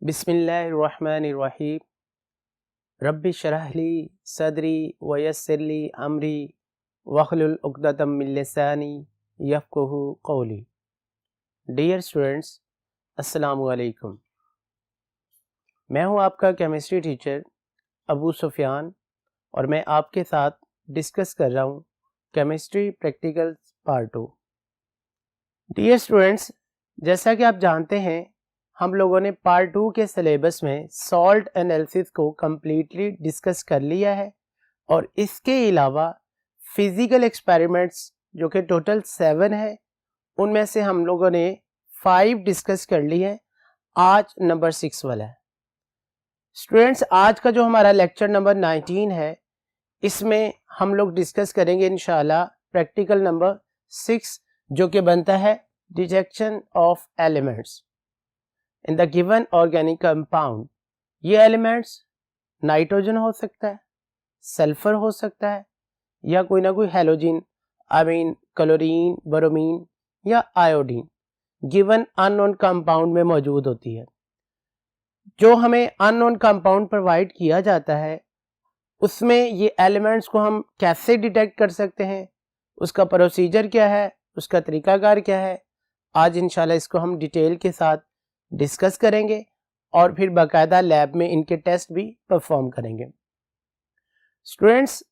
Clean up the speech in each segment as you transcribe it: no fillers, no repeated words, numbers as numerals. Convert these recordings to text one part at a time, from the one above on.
बिस्मिल्लाहिर्रहमानिर्रहीम। रब्बि शरह ली सदरी वयस्सिर ली अमरी वहलुल उक़दतम मिन लिसानी यफ़क़हू क़ौली। डियर स्टूडेंट्स, अस्सलामु अलैकुम। मैं हूं आपका केमिस्ट्री टीचर अबू सुफियान और मैं आपके साथ डिस्कस कर रहा हूं chemistry practical part 2। Dear students, जैसा कि आप जानते हैं हम लोगों ने पार्ट 2 के सिलेबस में सॉल्ट एनालिसिस को कम्प्लीटली डिस्कस कर लिया है और इसके अलावा फिज़िकल एक्सपेरिमेंट्स जो कि टोटल 7 है उनमें से हम लोगों ने 5 डिस्कस कर ली है। आज नंबर 6 वाला है। स्टूडेंट्स, आज का जो हमारा लेक्चर नंबर 19 है इसमें हम लोग डिस्कस करेंगे इंशाल्लाह प्रैक्टिकल नंबर 6 जो कि बनता है detection of elements in the given organic compound. ये एलिमेंट्स नाइट्रोजन हो सकता है, सल्फर हो सकता है या कोई ना कोई हैलोजन क्लोरीन, ब्रोमीन या आयोडीन गिवन अननोन कंपाउंड में मौजूद होती है। जो हमें अननोन कंपाउंड प्रोवाइड किया जाता है उसमें ये एलिमेंट्स को हम कैसे डिटेक्ट कर सकते हैं, उसका प्रोसीजर क्या है, उसका तरीकाकार क्या है, आज इंशाल्लाह इसको हम डिटेल के साथ डिस्कस करेंगे और फिर बाकायदा लैब में इनके टेस्ट भी परफॉर्म करेंगे। स्टूडेंट्स,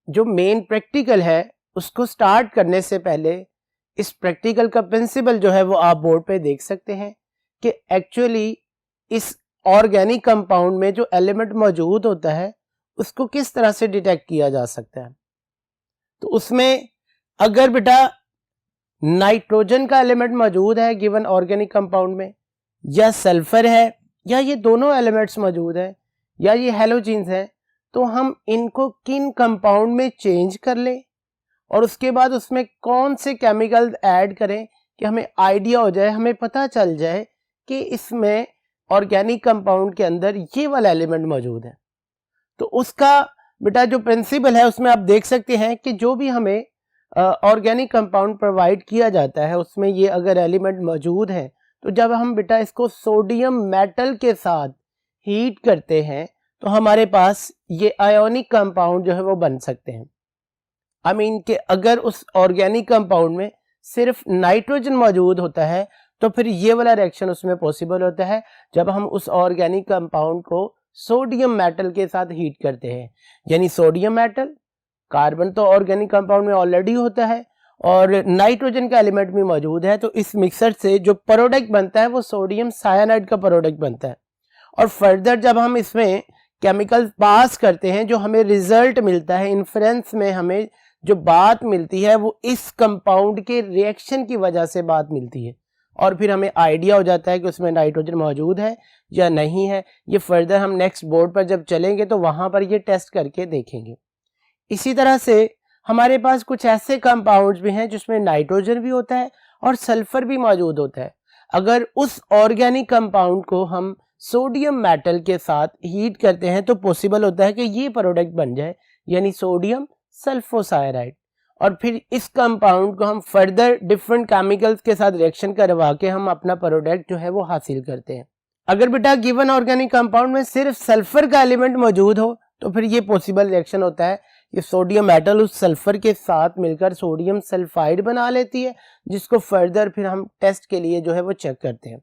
जो मेन प्रैक्टिकल है उसको स्टार्ट करने से पहले इस प्रैक्टिकल का प्रिंसिपल जो है वो आप बोर्ड पे देख सकते हैं कि एक्चुअली इस ऑर्गेनिक कंपाउंड में जो एलिमेंट मौजूद होता है उसको किस तरह से डिटेक्ट किया जा सकता है। तो उसमें अगर बेटा नाइट्रोजन का एलिमेंट मौजूद है गिवन ऑर्गेनिक कंपाउंड में, या सल्फर है, या ये दोनों एलिमेंट्स मौजूद हैं, या ये हैलोजेन्स हैं, तो हम इनको किन कंपाउंड में चेंज कर लें और उसके बाद उसमें कौन से केमिकल ऐड करें कि हमें आइडिया हो जाए, हमें पता चल जाए कि इसमें ऑर्गेनिक कंपाउंड के अंदर ये वाला एलिमेंट मौजूद है। तो उसका बेटा जो प्रिंसिपल है उसमें आप देख सकते हैं कि जो भी हमें ऑर्गेनिक कंपाउंड प्रोवाइड किया जाता है उसमें ये अगर एलिमेंट मौजूद है तो जब हम बेटा इसको सोडियम मेटल के साथ हीट करते हैं तो हमारे पास ये आयोनिक कंपाउंड जो है वो बन सकते हैं। कि अगर उस ऑर्गेनिक कंपाउंड में सिर्फ नाइट्रोजन मौजूद होता है तो फिर ये वाला रिएक्शन उसमें पॉसिबल होता है जब हम उस ऑर्गेनिक कंपाउंड को सोडियम मेटल के साथ हीट करते हैं। यानी सोडियम मेटल, कार्बन तो ऑर्गेनिक कंपाउंड में ऑलरेडी होता है और नाइट्रोजन का एलिमेंट भी मौजूद है, तो इस मिक्सर से जो प्रोडक्ट बनता है वो सोडियम साइनाइड का प्रोडक्ट बनता है। और फर्दर जब हम इसमें केमिकल पास करते हैं जो हमें रिजल्ट मिलता है, इन्फ्रेंस में हमें जो बात मिलती है वो इस कंपाउंड के रिएक्शन की वजह से बात मिलती है और फिर हमें आइडिया हो जाता है कि उसमें नाइट्रोजन मौजूद है या नहीं है। ये फर्दर हम नेक्स्ट बोर्ड पर जब चलेंगे तो वहां पर ये टेस्ट करके देखेंगे। इसी तरह से हमारे पास कुछ ऐसे कंपाउंड्स भी हैं जिसमें नाइट्रोजन भी होता है और सल्फर भी मौजूद होता है। अगर उस ऑर्गेनिक कंपाउंड को हम सोडियम मेटल के साथ हीट करते हैं तो पॉसिबल होता है कि ये प्रोडक्ट बन जाए, यानी सोडियम सल्फोसाइराइड। और फिर इस कंपाउंड को हम फर्दर डिफरेंट केमिकल्स के साथ रिएक्शन करवा के हम अपना प्रोडक्ट जो है वो हासिल करते हैं। अगर बेटा गिवन ऑर्गेनिक कंपाउंड में सिर्फ सल्फर का एलिमेंट मौजूद हो तो फिर ये पॉसिबल रिएक्शन होता है, ये सोडियम मेटल उस सल्फर के साथ मिलकर सोडियम सल्फाइड बना लेती है जिसको फर्दर फिर हम टेस्ट के लिए जो है वो चेक करते हैं।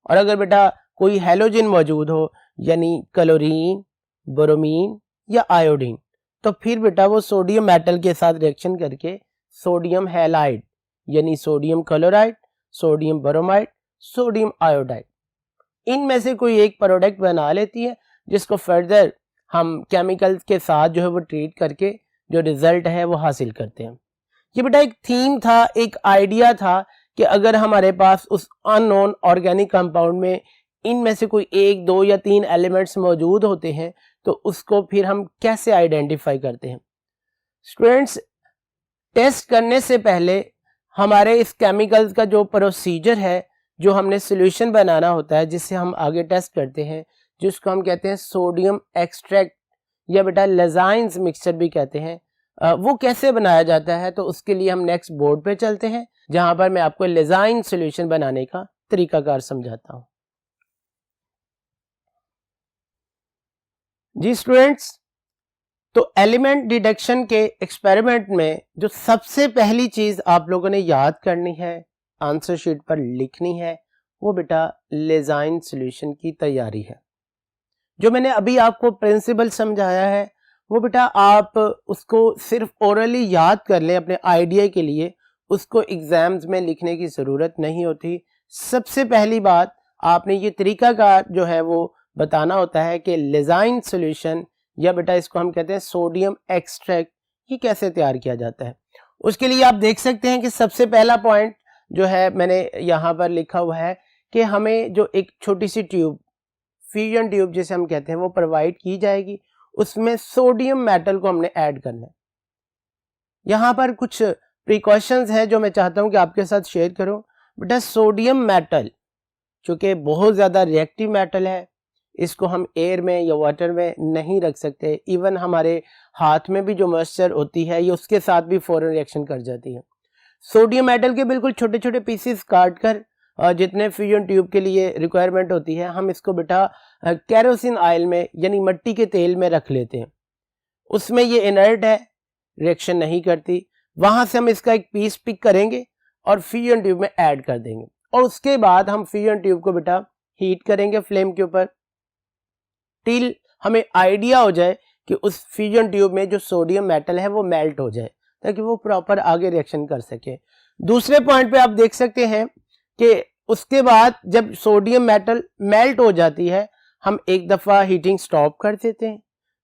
और अगर बेटा कोई हैलोजन मौजूद हो यानी क्लोरीन, ब्रोमीन या आयोडीन, तो फिर बेटा वो सोडियम मेटल के साथ रिएक्शन करके सोडियम हैलाइड यानी sodium chloride, sodium bromide, sodium iodide, इनमें से कोई एक प्रोडक्ट बना लेती है जिसको फर्दर हम केमिकल्स के साथ जो है वो ट्रीट करके जो रिजल्ट है वो हासिल करते हैं। ये बेटा एक थीम था, एक आइडिया था कि अगर हमारे पास उस अननोन ऑर्गेनिक कंपाउंड में इनमें से कोई 1, 2 या 3 एलिमेंट्स मौजूद होते हैं तो उसको फिर हम कैसे आइडेंटिफाई करते हैं। स्टूडेंट्स, टेस्ट करने से पहले हमारे इस केमिकल्स का जो प्रोसीजर है, जो हमने सोल्यूशन बनाना होता है जिससे हम आगे टेस्ट करते हैं, जिसको हम कहते हैं सोडियम एक्सट्रैक्ट या बेटा लेजाइंस मिक्सचर भी कहते हैं, वो कैसे बनाया जाता है तो उसके लिए हम नेक्स्ट बोर्ड पे चलते हैं जहां पर मैं आपको लेजाइन सॉल्यूशन बनाने का तरीकाकार समझाता हूं। जी स्टूडेंट्स, तो एलिमेंट डिडक्शन के एक्सपेरिमेंट में जो सबसे पहली चीज आप लोगों ने याद करनी है, आंसर शीट पर लिखनी है, वो बेटा लेजाइन सॉल्यूशन की तैयारी है। जो मैंने अभी आपको प्रिंसिपल समझाया है वो बेटा आप उसको सिर्फ ओरली याद कर लें अपने आइडिया के लिए, उसको एग्जाम्स में लिखने की ज़रूरत नहीं होती। सबसे पहली बात आपने ये तरीकाकार जो है वो बताना होता है कि लेजाइन सॉल्यूशन या बेटा इसको हम कहते हैं सोडियम एक्सट्रैक्ट, ये कैसे तैयार किया जाता है। उसके लिए आप देख सकते हैं कि सबसे पहला पॉइंट जो है मैंने यहाँ पर लिखा हुआ है कि हमें जो एक छोटी सी ट्यूब, फ्यूजन ट्यूब जिसे हम कहते हैं, वो प्रोवाइड की जाएगी। उसमें सोडियम मेटल को हमने ऐड करना है। यहाँ पर कुछ प्रिकॉशंस है जो मैं चाहता हूँ कि आपके साथ शेयर करूँ। बेटा सोडियम मेटल चूँकि बहुत ज़्यादा रिएक्टिव मेटल है, इसको हम एयर में या वाटर में नहीं रख सकते। इवन हमारे हाथ में भी जो मॉइस्चर होती है ये उसके साथ भी फौरन रिएक्शन कर जाती है। सोडियम मेटल के बिल्कुल छोटे छोटे पीसेस काट कर जितने फ्यूजन ट्यूब के लिए रिक्वायरमेंट होती है, हम इसको बेटा कैरोसिन ऑयल में यानी मिट्टी के तेल में रख लेते हैं। उसमें ये इनर्ट है, रिएक्शन नहीं करती। वहां से हम इसका एक पीस पिक करेंगे और फ्यूजन ट्यूब में ऐड कर देंगे और उसके बाद हम फ्यूजन ट्यूब को बेटा हीट करेंगे फ्लेम के ऊपर टिल हमें आइडिया हो जाए कि उस फ्यूजन ट्यूब में जो सोडियम मेटल है वो मेल्ट हो जाए, ताकि वो प्रॉपर आगे रिएक्शन कर सके। दूसरे पॉइंट पे आप देख सकते हैं कि उसके बाद जब सोडियम मेटल मेल्ट हो जाती है, हम एक दफ़ा हीटिंग स्टॉप कर देते हैं।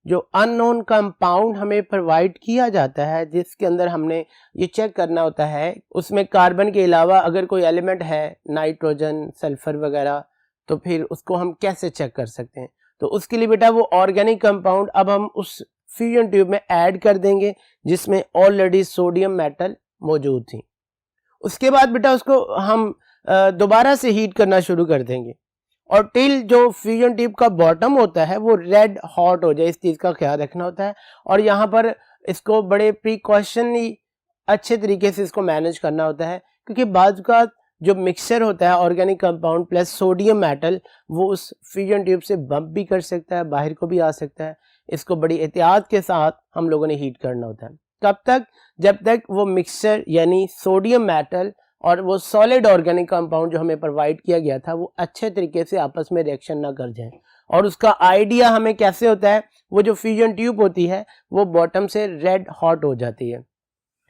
जो अननोन कंपाउंड हमें प्रोवाइड किया जाता है, जिसके अंदर हमने ये चेक करना होता है उसमें कार्बन के अलावा अगर कोई एलिमेंट है, नाइट्रोजन, सल्फर वगैरह, तो फिर उसको हम कैसे चेक कर सकते हैं। तो उसके लिए बेटा वो ऑर्गेनिक कंपाउंड अब हम उस फ्यूजन ट्यूब में ऐड कर देंगे जिसमें ऑलरेडी सोडियम मेटल मौजूद थी। उसके बाद बेटा उसको हम दोबारा से हीट करना शुरू कर देंगे और टिल जो फ्यूजन ट्यूब का बॉटम होता है वो रेड हॉट हो जाए, इस चीज़ का ख्याल रखना होता है। और यहाँ पर इसको बड़े प्रिकॉशनली अच्छे तरीके से इसको मैनेज करना होता है, क्योंकि बाद का जो मिक्सचर होता है organic compound plus sodium metal, वो उस फ्यूजन ट्यूब से बम्प भी कर सकता है, बाहर को भी आ सकता है। इसको बड़ी एहतियात के साथ हम लोगों ने हीट करना होता है। कब तक? जब तक वो मिक्सचर यानी सोडियम मेटल और वो सॉलिड ऑर्गेनिक कंपाउंड जो हमें प्रोवाइड किया गया था वो अच्छे तरीके से आपस में रिएक्शन ना कर जाए। और उसका आइडिया हमें कैसे होता है, वो जो फ्यूजन ट्यूब होती है वो बॉटम से रेड हॉट हो जाती है।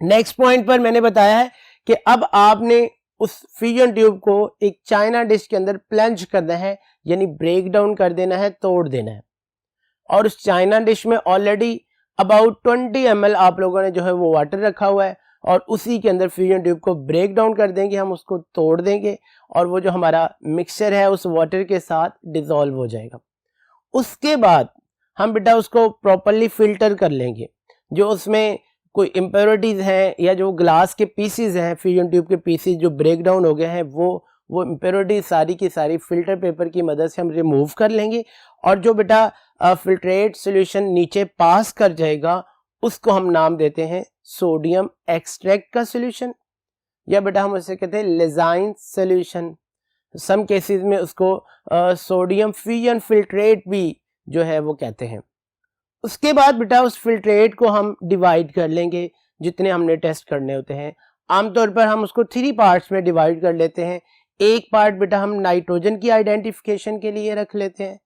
नेक्स्ट पॉइंट पर मैंने बताया है कि अब आपने उस फ्यूजन ट्यूब को एक चाइना डिश के अंदर प्लंज करना है, यानी ब्रेक डाउन कर देना है, तोड़ देना है। और उस चाइना डिश में ऑलरेडी अबाउट 20 ml आप लोगों ने जो है वो वाटर रखा हुआ है और उसी के अंदर फ्यूजन ट्यूब को ब्रेक डाउन कर देंगे, हम उसको तोड़ देंगे और वो जो हमारा मिक्सचर है उस वाटर के साथ डिजोल्व हो जाएगा। उसके बाद हम बेटा उसको प्रॉपरली फिल्टर कर लेंगे। जो उसमें कोई इम्प्योरिटीज हैं या जो ग्लास के पीसीज हैं, फ्यूजन ट्यूब के पीसीज जो ब्रेक डाउन हो गए हैं, वो इम्प्योरिटीज सारी की सारी फिल्टर पेपर की मदद से हम रिमूव कर लेंगे और जो बेटा फिल्ट्रेट सॉल्यूशन नीचे पास कर जाएगा उसको हम नाम देते हैं सोडियम एक्सट्रैक्ट का सॉल्यूशन, या बेटा हम उसे कहते हैं लेजाइन सॉल्यूशन। सम केसेस में उसको सोडियम फ्यूजन फिल्ट्रेट भी जो है वो कहते हैं। उसके बाद बेटा उस फिल्ट्रेट को हम डिवाइड कर लेंगे जितने हमने टेस्ट करने होते हैं। आमतौर पर हम उसको 3 पार्ट्स में डिवाइड कर लेते हैं। एक पार्ट बेटा हम नाइट्रोजन की आइडेंटिफिकेशन के लिए रख लेते हैं,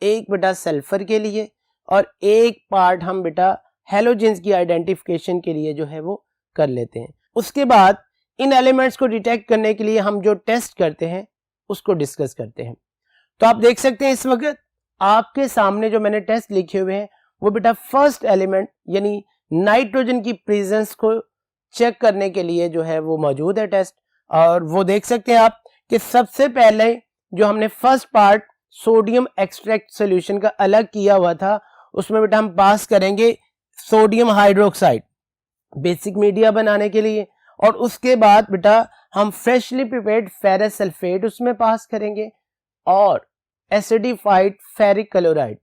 एक बेटा सल्फर के लिए और एक पार्ट हम बेटा हेलोजेंस की आइडेंटिफिकेशन के लिए जो है वो कर लेते हैं। उसके बाद इन एलिमेंट्स को डिटेक्ट करने के लिए हम जो टेस्ट करते हैं उसको डिस्कस करते हैं। तो आप देख सकते हैं इस वक्त आपके सामने जो मैंने टेस्ट लिखे हुए हैं वो बेटा फर्स्ट एलिमेंट यानी नाइट्रोजन की प्रेजेंस को चेक करने के लिए जो है वो मौजूद है टेस्ट। और वो देख सकते हैं आप कि सबसे पहले जो हमने first part sodium extract solution का अलग किया हुआ था, उसमें बेटा हम पास करेंगे सोडियम हाइड्रोक्साइड बेसिक मीडिया बनाने के लिए और उसके बाद बेटा हम फ्रेशली प्रिपेयर्ड फेरस सल्फेट उसमें पास करेंगे और एसिडिफाइड फेरिक क्लोराइड।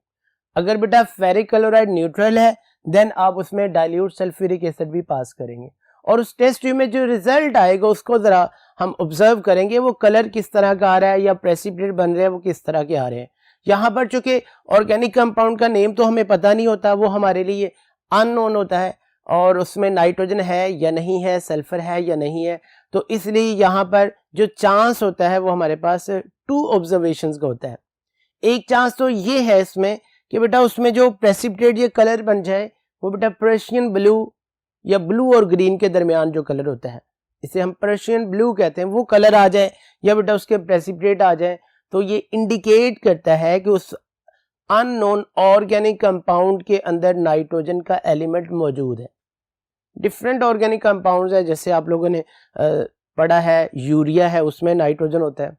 अगर बेटा फेरिक क्लोराइड न्यूट्रल है देन आप उसमें डाइल्यूट सल्फ्यूरिक एसिड भी पास करेंगे और उस टेस्ट ट्यूब में जो रिजल्ट आएगा उसको जरा हम ऑब्जर्व करेंगे, वो कलर किस तरह का आ रहा है या प्रेसिपिटेट बन रहे हैं वो किस तरह के आ रहे हैं। यहाँ पर चूंकि ऑर्गेनिक कंपाउंड का नेम तो हमें पता नहीं होता, वो हमारे लिए अननोन होता है, और उसमें नाइट्रोजन है या नहीं है, सल्फर है या नहीं है, तो इसलिए यहाँ पर जो चांस होता है वो हमारे पास 2 ऑब्जर्वेशंस का होता है। एक चांस तो ये है इसमें कि बेटा उसमें जो प्रेसिपिटेट ये कलर बन जाए वो बेटा पर्शियन ब्लू या ब्लू और ग्रीन के दरमियान जो कलर होता है, इसे हम पर्शियन ब्लू कहते हैं, वो कलर आ जाए या बेटा उसके प्रेसिपिटेट आ जाए, तो ये इंडिकेट करता है कि उस अननोन ऑर्गेनिक कंपाउंड के अंदर नाइट्रोजन का एलिमेंट मौजूद है। डिफरेंट ऑर्गेनिक कंपाउंड्स है, जैसे आप लोगों ने पढ़ा है यूरिया है, उसमें नाइट्रोजन होता है,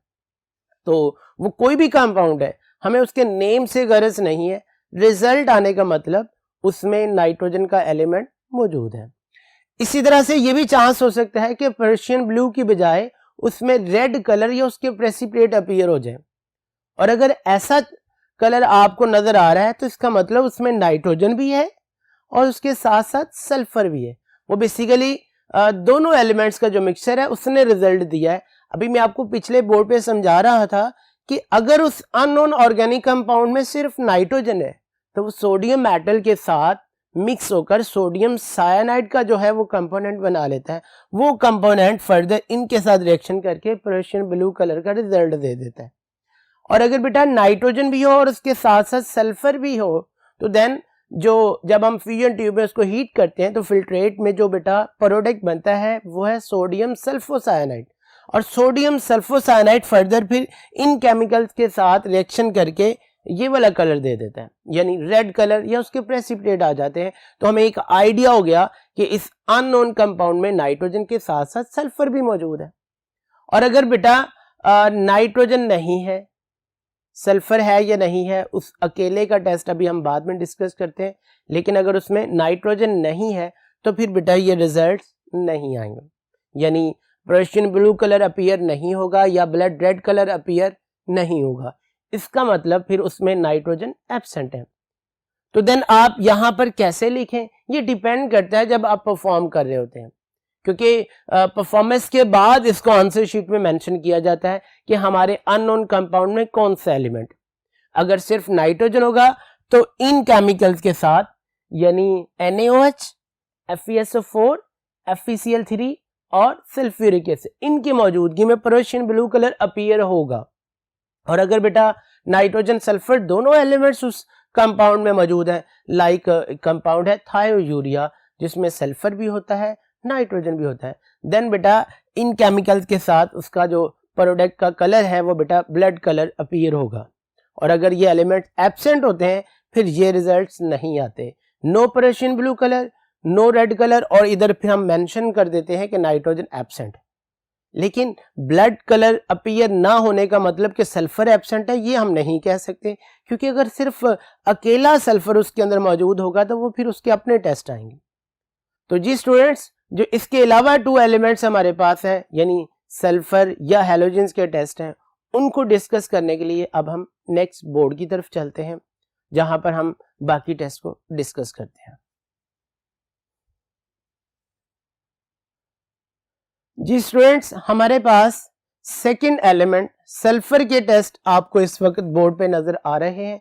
तो वो कोई भी कंपाउंड है, हमें उसके नेम से गरज नहीं है, रिजल्ट आने का मतलब उसमें नाइट्रोजन का एलिमेंट मौजूद है। इसी तरह से ये भी चांस हो सकता है कि पर्शियन ब्लू की बजाय उसमें रेड कलर या उसके प्रेसिपिटेट अपीयर हो जाए, और अगर ऐसा कलर आपको नजर आ रहा है तो इसका मतलब उसमें नाइट्रोजन भी है और उसके साथ साथ सल्फर भी है। वो बेसिकली दोनों एलिमेंट्स का जो मिक्सचर है उसने रिजल्ट दिया है। अभी मैं आपको पिछले बोर्ड पे समझा रहा था कि अगर उस अननोन ऑर्गेनिक कंपाउंड में सिर्फ नाइट्रोजन है तो वो सोडियम मेटल के साथ मिक्स होकर सोडियम साइनाइड का जो है वो कंपोनेंट बना लेता है। वो कंपोनेंट फर्दर इनके साथ रिएक्शन करके पर्शियन ब्लू कलर का रिजल्ट दे देता है। और अगर बेटा नाइट्रोजन भी हो और उसके साथ साथ सल्फर भी हो तो देन जो जब हम फ्यूजन ट्यूब में उसको हीट करते हैं तो फिल्ट्रेट में जो बेटा प्रोडक्ट बनता है वो है सोडियम सल्फोसाइनाइड, और सोडियम सल्फोसाइनाइड फर्दर फिर इन केमिकल्स के साथ रिएक्शन करके ये वाला कलर दे देता है, यानी रेड कलर या उसके प्रेसिपिटेट आ जाते हैं। तो हमें एक आइडिया हो गया कि इस अननोन कंपाउंड में नाइट्रोजन के साथ साथ सल्फर भी मौजूद है। और अगर बेटा नाइट्रोजन नहीं है, सल्फर है या नहीं है, उस अकेले का टेस्ट अभी हम बाद में डिस्कस करते हैं, लेकिन अगर उसमें नाइट्रोजन नहीं है तो फिर बेटा ये रिजल्ट्स नहीं आएंगे, यानी पर्शियन ब्लू कलर अपीयर नहीं होगा या ब्लड रेड कलर अपीयर नहीं होगा। इसका मतलब फिर उसमें नाइट्रोजन एब्सेंट है। तो देन आप यहां पर कैसे लिखें, ये डिपेंड करता है जब आप परफॉर्म कर रहे होते हैं, क्योंकि परफॉर्मेंस के बाद इसको आंसर शीट में मेंशन किया जाता है कि हमारे अननोन कंपाउंड में कौन सा एलिमेंट। अगर सिर्फ नाइट्रोजन होगा तो इन केमिकल्स के साथ यानी NaOH, FeSO4, FeCl3 और सल्फ्यूरिक एसिड, इनकी मौजूदगी में पर्शियन ब्लू कलर अपीयर होगा। और अगर बेटा नाइट्रोजन सल्फर दोनों एलिमेंट्स उस कंपाउंड में मौजूद है, लाइक कंपाउंड है थायोयूरिया जिसमें सल्फर भी होता है नाइट्रोजन भी होता है, देन बेटा इन केमिकल्स के साथ उसका जो प्रोडक्ट का कलर है वो बेटा ब्लड कलर अपीयर होगा। और अगर ये एलिमेंट एब्सेंट होते हैं फिर ये रिजल्ट्स नहीं आते, no Persian blue colour, no red colour, और इधर फिर हम मेंशन कर देते हैं कि नाइट्रोजन एब्सेंट। लेकिन ब्लड कलर अपीयर ना होने का मतलब कि सल्फर एब्सेंट है ये हम नहीं कह सकते, क्योंकि अगर सिर्फ अकेला सल्फर उसके अंदर मौजूद होगा तो वो फिर उसके अपने टेस्ट आएंगे। तो जी स्टूडेंट्स, जो इसके अलावा 2 एलिमेंट्स हमारे पास है यानी सल्फर या हैलोजेंस के टेस्ट हैं, उनको डिस्कस करने के लिए अब हम नेक्स्ट बोर्ड की तरफ चलते हैं जहां पर हम बाकी टेस्ट को डिस्कस करते हैं। जी स्टूडेंट्स, हमारे पास सेकंड एलिमेंट सल्फर के टेस्ट आपको इस वक्त बोर्ड पे नजर आ रहे हैं।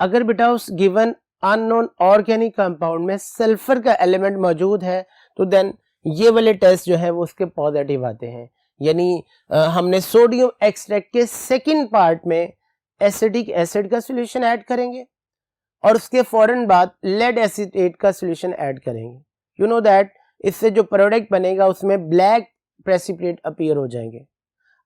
अगर बेटा उस गिवन अननोन ऑर्गेनिक कंपाउंड में सल्फर का एलिमेंट मौजूद है तो देन ये वाले टेस्ट जो है वो उसके पॉजिटिव आते हैं, यानी हमने सोडियम एक्सट्रैक्ट के सेकंड पार्ट में एसिटिक एसिड का सॉल्यूशन ऐड करेंगे और उसके फौरन बाद लेड एसीटेट का सॉल्यूशन ऐड करेंगे। यू नो दैट इससे जो प्रोडक्ट बनेगा उसमें ब्लैक प्रेसिपिटेट अपीयर हो जाएंगे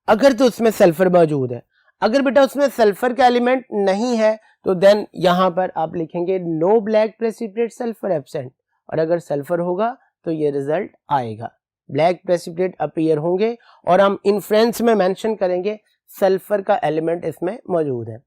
अगर तो उसमें सल्फर मौजूद है। अगर बेटा उसमें सल्फर का एलिमेंट नहीं है तो देन यहां पर आप लिखेंगे no black precipitate sulphur absent, और अगर सल्फर होगा तो ये रिजल्ट आएगा, ब्लैक प्रेसिपिटेट अपीयर होंगे और हम इन्फ्रेंस में मेंशन करेंगे सल्फर का एलिमेंट इसमें मौजूद है।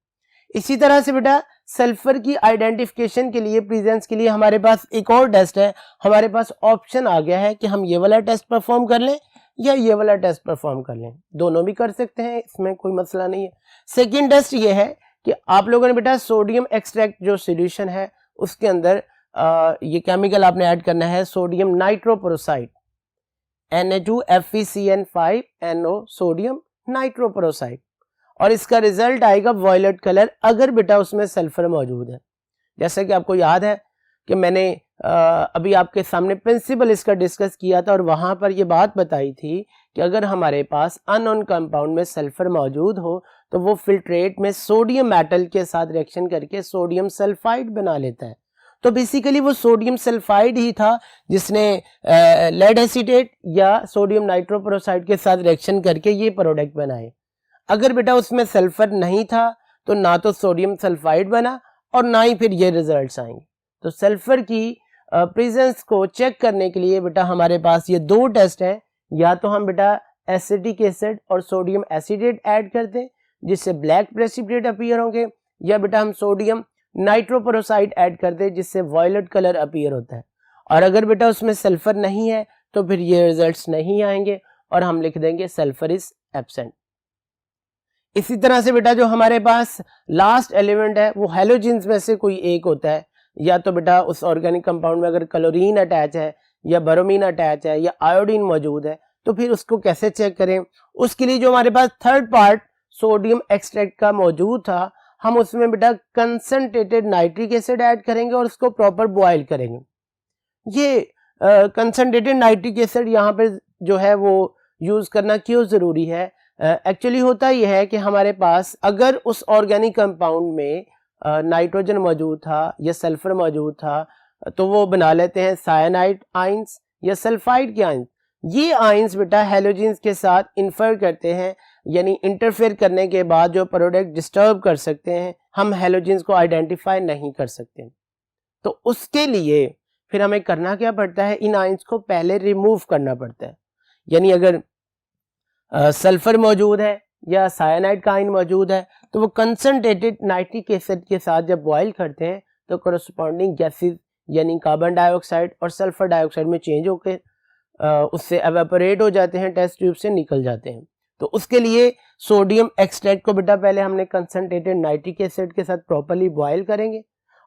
इसी तरह से बेटा सल्फर की आइडेंटिफिकेशन के लिए, प्रेजेंस के लिए हमारे पास एक और टेस्ट है। हमारे पास ऑप्शन आ गया है कि हम ये वाला टेस्ट परफॉर्म कर लें या ये वाला टेस्ट परफॉर्म कर लें, दोनों भी कर सकते हैं, इसमें कोई मसला नहीं है। सेकंड टेस्ट ये है कि आप लोगों ने बेटा सोडियम एक्सट्रैक्ट जो सॉल्यूशन है उसके अंदर ये केमिकल आपने ऐड करना है सोडियम नाइट्रोपोरोसाइड, Na2FeCN5NO सोडियम नाइट्रोपोरोसाइड, और इसका रिजल्ट आएगा वॉयलेट कलर अगर बेटा उसमें सल्फर मौजूद है। जैसे कि आपको याद है कि मैंने अभी आपके सामने प्रिंसिपल इसका डिस्कस किया था और वहां पर ये बात बताई थी कि अगर हमारे पास अननोन कंपाउंड में सल्फर मौजूद हो तो वो फिल्ट्रेट में सोडियम मेटल के साथ रिएक्शन करके सोडियम सल्फाइड बना लेता है। तो बेसिकली वो सोडियम सल्फाइड ही था जिसने लेड एसीटेट या सोडियम नाइट्रोपरोसाइड के साथ रिएक्शन करके ये प्रोडक्ट बनाए। अगर बेटा उसमें सल्फर नहीं था तो ना तो सोडियम सल्फाइड बना और ना ही फिर ये रिजल्ट्स आएंगे। तो सल्फर की प्रेजेंस को चेक करने के लिए बेटा हमारे पास ये दो टेस्ट है, या तो हम बेटा एसिटिक एसिड और सोडियम एसिडेट ऐड कर दें जिससे ब्लैक प्रेसिपिटेट अपीयर होंगे, या बेटा हम सोडियम नाइट्रोपरोसाइड ऐड कर दें जिससे वॉयलेट कलर अपीयर होता है। और अगर बेटा उसमें सल्फर नहीं है तो फिर ये रिजल्ट्स नहीं आएंगे और हम लिख देंगे सल्फर इज एब्सेंट। इसी तरह से बेटा जो हमारे पास लास्ट एलिमेंट है वो हैलोजेंस में से कोई एक होता है, या तो बेटा उस ऑर्गेनिक कंपाउंड में अगर क्लोरीन अटैच है या ब्रोमीन अटैच है या आयोडीन मौजूद है तो फिर उसको कैसे चेक करें। उसके लिए जो हमारे पास थर्ड पार्ट सोडियम एक्सट्रैक्ट का मौजूद था, हम उसमें बेटा कंसंट्रेटेड नाइट्रिक एसिड ऐड करेंगे और उसको प्रॉपर बॉयल करेंगे। ये कंसंट्रेटेड नाइट्रिक एसिड यहाँ पर जो है वो यूज करना क्यों जरूरी है? एक्चुअली होता यह है कि हमारे पास अगर उस ऑर्गेनिक कंपाउंड में नाइट्रोजन मौजूद था या सल्फर मौजूद था तो वो बना लेते हैं साइनाइड आयंस या सल्फाइड के आयंस। ये आयंस बेटा हैलोजेंस के साथ इंफर करते हैं, यानी इंटरफेयर करने के बाद जो प्रोडक्ट डिस्टर्ब कर सकते हैं, हम हैलोजेंस को आइडेंटिफाई नहीं कर सकते। तो उसके लिए फिर हमें करना क्या पड़ता है, इन आयंस को पहले रिमूव करना पड़ता है। यानी अगर सल्फर मौजूद है या साइनाइड का आयन मौजूद है तो वो कंसंट्रेटेड नाइट्रिक एसिड के साथ जब बॉयल करते हैं तो कोरोस्पोंडिंग गैसेस यानी कार्बन डाइऑक्साइड और सल्फर डाइऑक्साइड में चेंज होकर उससे एवेपोरेट हो जाते हैं, टेस्ट ट्यूब से निकल जाते हैं। तो उसके लिए सोडियम एक्सट्रैक्ट को बेटा पहले हमने कंसंट्रेटेड नाइट्रिक एसिड के साथ प्रॉपर्ली बॉयल करेंगे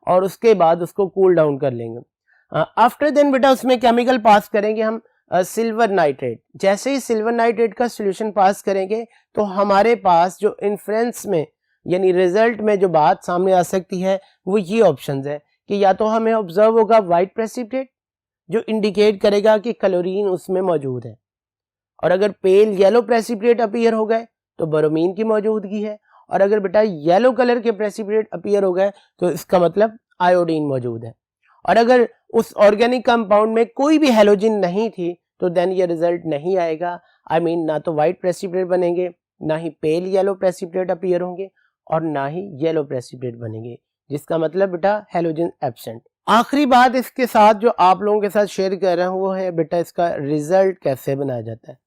और उसके बाद उसको कूल डाउन कर लेंगे। आफ्टर देन बेटा उसमें केमिकल पास करेंगे हम सिल्वर नाइट्रेट। जैसे ही सिल्वर नाइट्रेट का सॉल्यूशन पास करेंगे तो हमारे पास जो इन्फ्रेंस में यानी रिजल्ट में जो बात सामने आ सकती है वो ये ऑप्शंस है कि या तो हमें ऑब्जर्व होगा वाइट प्रेसिपिटेट जो इंडिकेट करेगा कि क्लोरीन उसमें मौजूद है, और अगर पेल येलो प्रेसिपिटेट अपीयर हो गए तो ब्रोमीन की मौजूदगी है, और अगर बेटा येलो कलर के प्रेसिपिटेट अपीयर हो गए तो इसका मतलब आयोडीन मौजूद है। और अगर उस ऑर्गेनिक कंपाउंड में कोई भी हैलोजन नहीं थी तो देन ये रिजल्ट नहीं आएगा। आई मीन ना तो व्हाइट प्रेसिपिटेट बनेंगे, ना ही पेल येलो प्रेसिपिटेट अपीयर होंगे और ना ही येलो प्रेसिपिटेट बनेंगे, जिसका मतलब बेटा हैलोजन एब्सेंट। आखिरी बात इसके साथ जो आप लोगों के साथ शेयर कर रहा हूं वो है बेटा इसका रिजल्ट कैसे बनाया जाता है।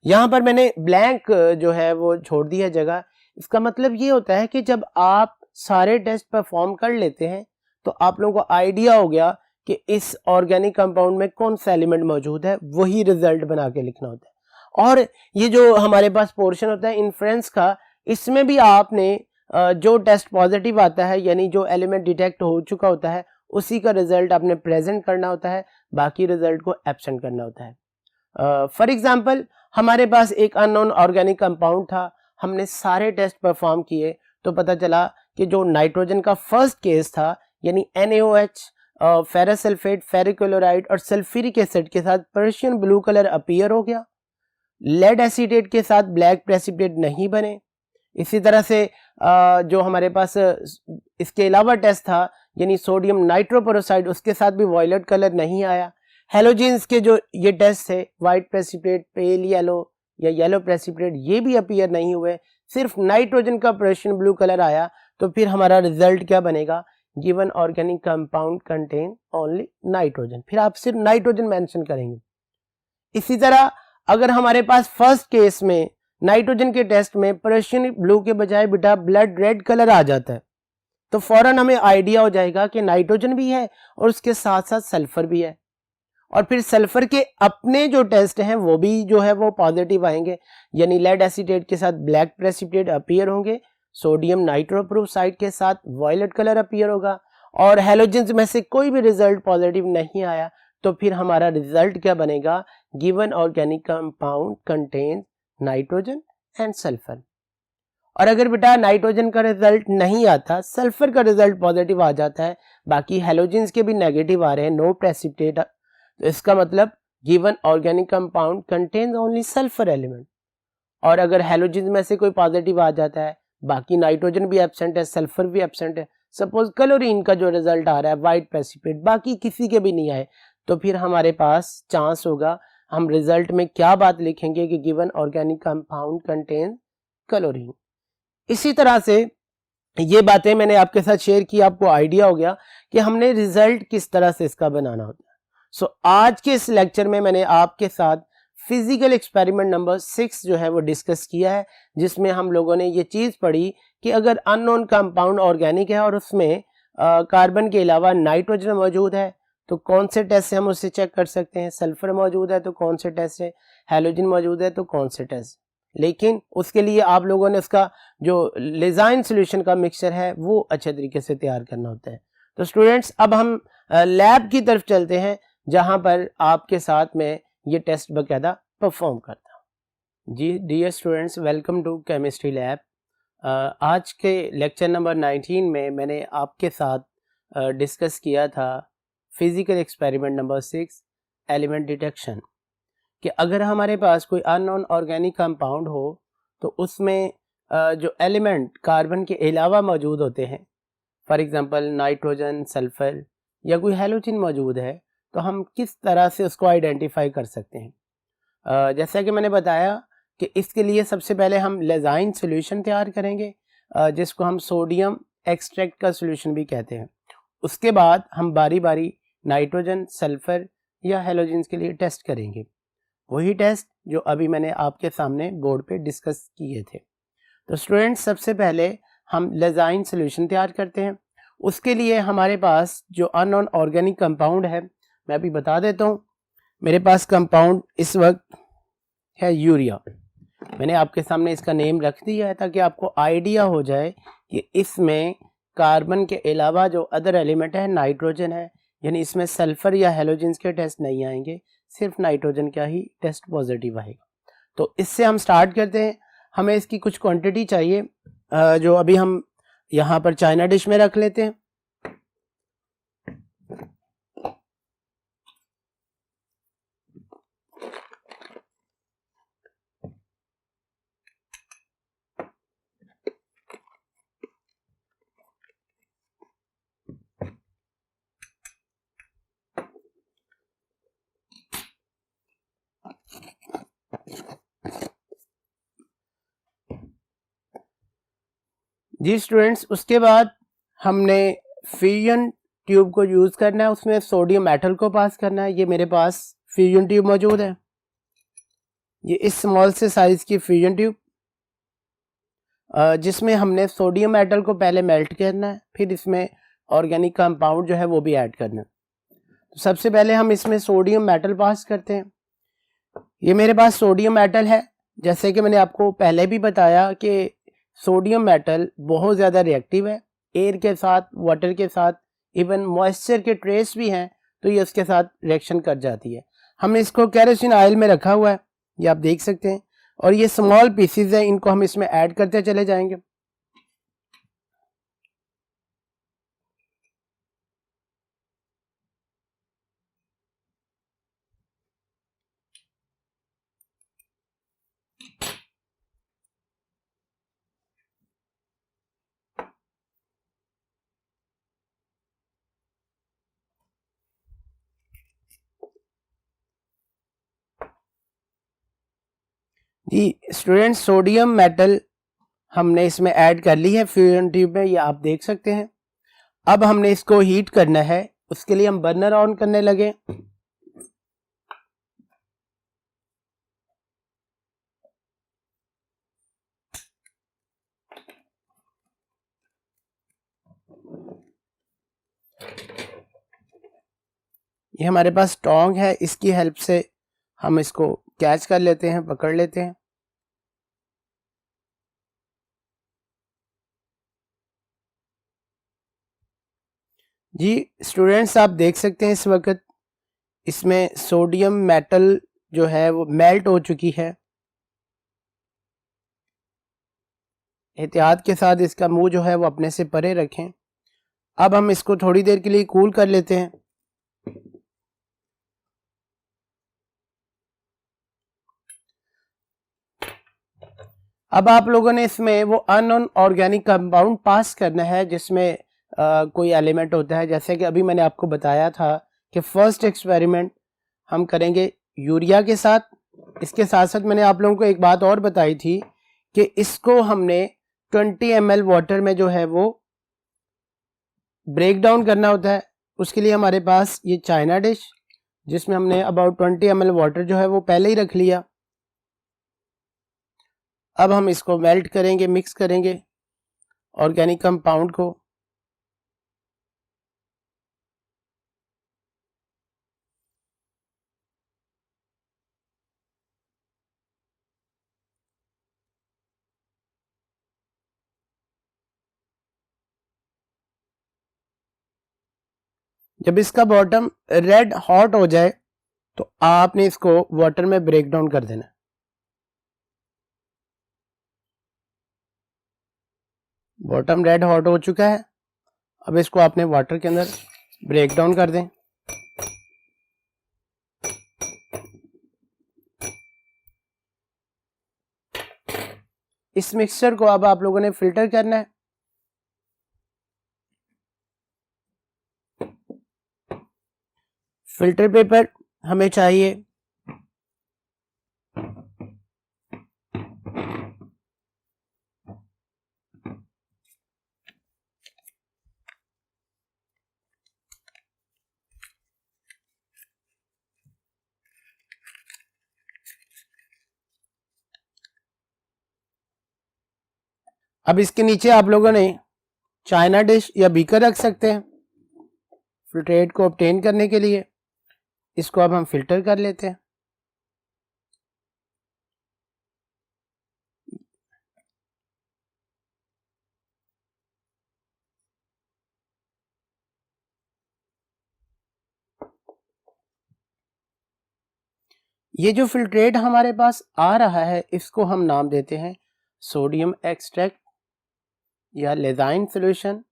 यहाँ पर मैंने ब्लैंक जो है वो छोड़ दी है जगह। इसका मतलब ये होता है कि जब आप सारे टेस्ट परफॉर्म कर लेते हैं तो आप लोगों को आइडिया हो गया कि इस ऑर्गेनिक कंपाउंड में कौन सा एलिमेंट मौजूद है, वही रिजल्ट बना के लिखना होता है। और ये जो हमारे पास पोर्शन होता है इन्फ्रेंस का, इसमें भी आपने जो टेस्ट पॉजिटिव आता है यानी जो एलिमेंट डिटेक्ट हो चुका होता है उसी का रिजल्ट आपने प्रेजेंट करना होता है, बाकी रिजल्ट को एब्सेंट करना होता है। फॉर एग्जाम्पल हमारे पास एक अननोन ऑर्गेनिक कंपाउंड था, हमने सारे टेस्ट परफॉर्म किए तो पता चला कि जो नाइट्रोजन का फर्स्ट केस था यानी NaOH, ferrous sulphate, ferric chloride और सल्फ्यूरिक एसिड के साथ पर्शियन ब्लू कलर अपीयर हो गया। लेड एसीटेट के साथ ब्लैक प्रेसिपिटेट नहीं बने। इसी तरह से जो हमारे पास इसके अलावा टेस्ट था यानी सोडियम नाइट्रोपरोसाइड, उसके साथ भी वॉयलेट कलर नहीं आया। हेलोजेंस के जो ये टेस्ट थे व्हाइट प्रेसिपिटेट, पेल येलो या येलो प्रेसिपिटेट, ये भी अपीयर नहीं हुए, सिर्फ नाइट्रोजन का पर्शियन ब्लू कलर आया। तो फिर हमारा रिजल्ट क्या बनेगा, given organic compound contain only nitrogen, फिर आप सिर्फ नाइट्रोजन मेंशन करेंगे। इसी तरह अगर हमारे पास फर्स्ट केस में नाइट्रोजन के टेस्ट में पर्शियन ब्लू के बजाय बेटा ब्लड रेड कलर आ जाता है तो फौरन हमें आइडिया हो जाएगा कि नाइट्रोजन भी है और उसके साथ साथ सल्फर भी है। और फिर सल्फर के अपने जो टेस्ट हैं वो भी जो है वो पॉजिटिव आएंगे, यानी लेड एसीटेट के साथ ब्लैक प्रेसिपिटेट अपीयर होंगे, सोडियम नाइट्रोपरोसाइड के साथ वॉयलेट कलर अपीयर होगा, और हैलोजेंस में से कोई भी रिजल्ट पॉजिटिव नहीं आया। तो फिर हमारा रिजल्ट क्या बनेगा, given organic compound contains nitrogen and sulphur. और अगर बेटा नाइट्रोजन का रिजल्ट नहीं आता, सल्फर का रिजल्ट पॉजिटिव आ जाता है, बाकी हेलोजेंस के भी नेगेटिव आ रहे हैं, नो प्रेसिपिटेट, तो इसका मतलब given organic compound contains only sulphur element. और अगर हेलोजेंस में से कोई पॉजिटिव आ जाता है, बाकी नाइट्रोजन भी एब्सेंट है, सल्फर भी एब्सेंट है, सपोज क्लोरीन का जो रिजल्ट आ रहा है वाइट प्रेसिपिटेट, बाकी किसी के भी नहीं आए, तो फिर हमारे पास चांस होगा, हम रिजल्ट में क्या बात लिखेंगे कि given organic compound contain chlorine. इसी तरह से ये बातें मैंने आपके साथ शेयर की, आपको आइडिया हो गया कि हमने रिजल्ट किस तरह से इसका बनाना होता है। सो आज के इस लेक्चर में मैंने आपके साथ फिजिकल एक्सपेरिमेंट नंबर 6 जो है वो डिस्कस किया है, जिसमें हम लोगों ने ये चीज पढ़ी कि अगर अननोन कंपाउंड ऑर्गेनिक है और उसमें कार्बन के अलावा नाइट्रोजन मौजूद है, तो कौन से टेस्ट से हम उससे चेक कर सकते हैं, सल्फर मौजूद है तो कौन से टेस्ट है, हेलोजन मौजूद है तो कौन से टेस्ट। लेकिन उसके लिए आप लोगों ने उसका जो लेजाइन सोल्यूशन का मिक्सचर है वो अच्छे तरीके से तैयार करना होता है। तो स्टूडेंट्स अब हम लैब की तरफ चलते हैं, जहां पर आपके साथ में ये टेस्ट बकायदा परफॉर्म करता हूँ। जी dear students, welcome to chemistry lab. आज के लेक्चर नंबर 19 में मैंने आपके साथ डिस्कस किया था physical experiment number 6 element detection, कि अगर हमारे पास कोई अननोन ऑर्गेनिक कंपाउंड हो तो उसमें जो एलिमेंट कार्बन के अलावा मौजूद होते हैं, फॉर एग्जांपल नाइट्रोजन, सल्फर या कोई हेलोजन मौजूद है, तो हम किस तरह से उसको आइडेंटिफाई कर सकते हैं। जैसा कि मैंने बताया कि इसके लिए सबसे पहले हम लेजाइन सॉल्यूशन तैयार करेंगे, जिसको हम सोडियम एक्सट्रैक्ट का सॉल्यूशन भी कहते हैं। उसके बाद हम बारी बारी नाइट्रोजन, सल्फर या हेलोजन के लिए टेस्ट करेंगे, वही टेस्ट जो अभी मैंने आपके सामने बोर्ड पे डिस्कस किए थे। तो स्टूडेंट्स सबसे पहले हम लेजाइन सॉल्यूशन तैयार करते हैं। उसके लिए हमारे पास जो अननोन ऑर्गेनिक कंपाउंड है, मैं अभी बता देता हूँ। मेरे पास कंपाउंड इस वक्त है यूरिया। मैंने आपके सामने इसका नेम रख दिया है ताकि आपको आइडिया हो जाए कि इसमें कार्बन के अलावा जो अदर एलिमेंट है नाइट्रोजन है, यानी इसमें सल्फर या हेलोजन के टेस्ट नहीं आएंगे, सिर्फ नाइट्रोजन का ही टेस्ट पॉजिटिव आएगा। तो इससे हम स्टार्ट करते हैं। हमें इसकी कुछ क्वांटिटी चाहिए, जो अभी हम यहाँ पर चाइना डिश में रख लेते हैं। जी स्टूडेंट्स, उसके बाद हमने फ्यूजन ट्यूब को यूज करना है, उसमें सोडियम मेटल को पास करना है। ये मेरे पास फ्यूजन ट्यूब मौजूद है, ये इस स्मॉल से साइज की फ्यूजन ट्यूब, जिसमें हमने सोडियम मेटल को पहले मेल्ट करना है, फिर इसमें ऑर्गेनिक कंपाउंड जो है वो भी ऐड करना है। तो सबसे पहले हम इसमें सोडियम मेटल पास करते हैं। ये मेरे पास सोडियम मेटल है। जैसे कि मैंने आपको पहले भी बताया कि सोडियम मेटल बहुत ज़्यादा रिएक्टिव है, एयर के साथ, वाटर के साथ, इवन मॉइस्चर के ट्रेस भी हैं, तो ये उसके साथ रिएक्शन कर जाती है। हमने इसको केरोसिन ऑयल में रखा हुआ है, ये आप देख सकते हैं, और ये स्मॉल पीसीज है, इनको हम इसमें ऐड करते चले जाएंगे। जी स्टूडेंट्स, सोडियम मेटल हमने इसमें ऐड कर ली है फ्यूजन ट्यूब में, ये आप देख सकते हैं। अब हमने इसको हीट करना है, उसके लिए हम बर्नर ऑन करने लगे। ये हमारे पास टोंग है, इसकी हेल्प से हम इसको कैच कर लेते हैं, पकड़ लेते हैं। जी स्टूडेंट्स, आप देख सकते हैं इस वक्त इसमें सोडियम मेटल जो है वो मेल्ट हो चुकी है। एहतियात के साथ इसका मुंह जो है वो अपने से परे रखें। अब हम इसको थोड़ी देर के लिए कूल कर लेते हैं। अब आप लोगों ने इसमें वो अननोन ऑर्गेनिक कंपाउंड पास करना है जिसमें कोई एलिमेंट होता है। जैसे कि अभी मैंने आपको बताया था कि फर्स्ट एक्सपेरिमेंट हम करेंगे यूरिया के साथ। इसके साथ साथ मैंने आप लोगों को एक बात और बताई थी कि इसको हमने 20 ml वाटर में जो है वो ब्रेक डाउन करना होता है। उसके लिए हमारे पास ये चाइना डिश जिसमें हमने अबाउट 20 ml वाटर जो है वो पहले ही रख लिया। अब हम इसको मेल्ट करेंगे, मिक्स करेंगे ऑर्गेनिक कंपाउंड को। जब इसका बॉटम रेड हॉट हो जाए तो आपने इसको वाटर में ब्रेक डाउन कर देना। बॉटम रेड हॉट हो चुका है। अब इसको आपने वाटर के अंदर ब्रेक डाउन कर दें। इस मिक्सचर को अब आप लोगों ने फिल्टर करना है। फिल्टर पेपर हमें चाहिए। अब इसके नीचे आप लोगों ने चाइना डिश या बीकर रख सकते हैं फिल्ट्रेट को ऑब्टेन करने के लिए। इसको अब हम फिल्टर कर लेते हैं। ये जो फिल्ट्रेट हमारे पास आ रहा है इसको हम नाम देते हैं सोडियम एक्सट्रैक्ट या लेजाइन सोल्यूशन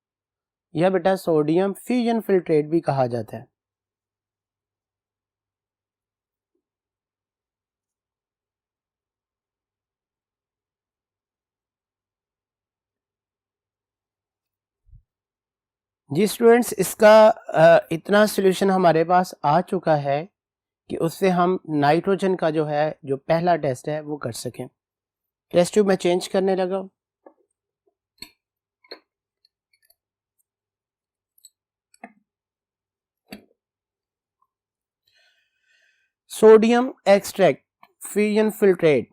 या बेटा सोडियम फ्यूजन फिल्ट्रेट भी कहा जाता है। जी स्टूडेंट्स, इसका इतना सोल्यूशन हमारे पास आ चुका है कि उससे हम नाइट्रोजन का जो है जो पहला टेस्ट है वो कर सकें। टेस्ट ट्यूब मैं चेंज करने लगा। Sodium extract fusion filtrate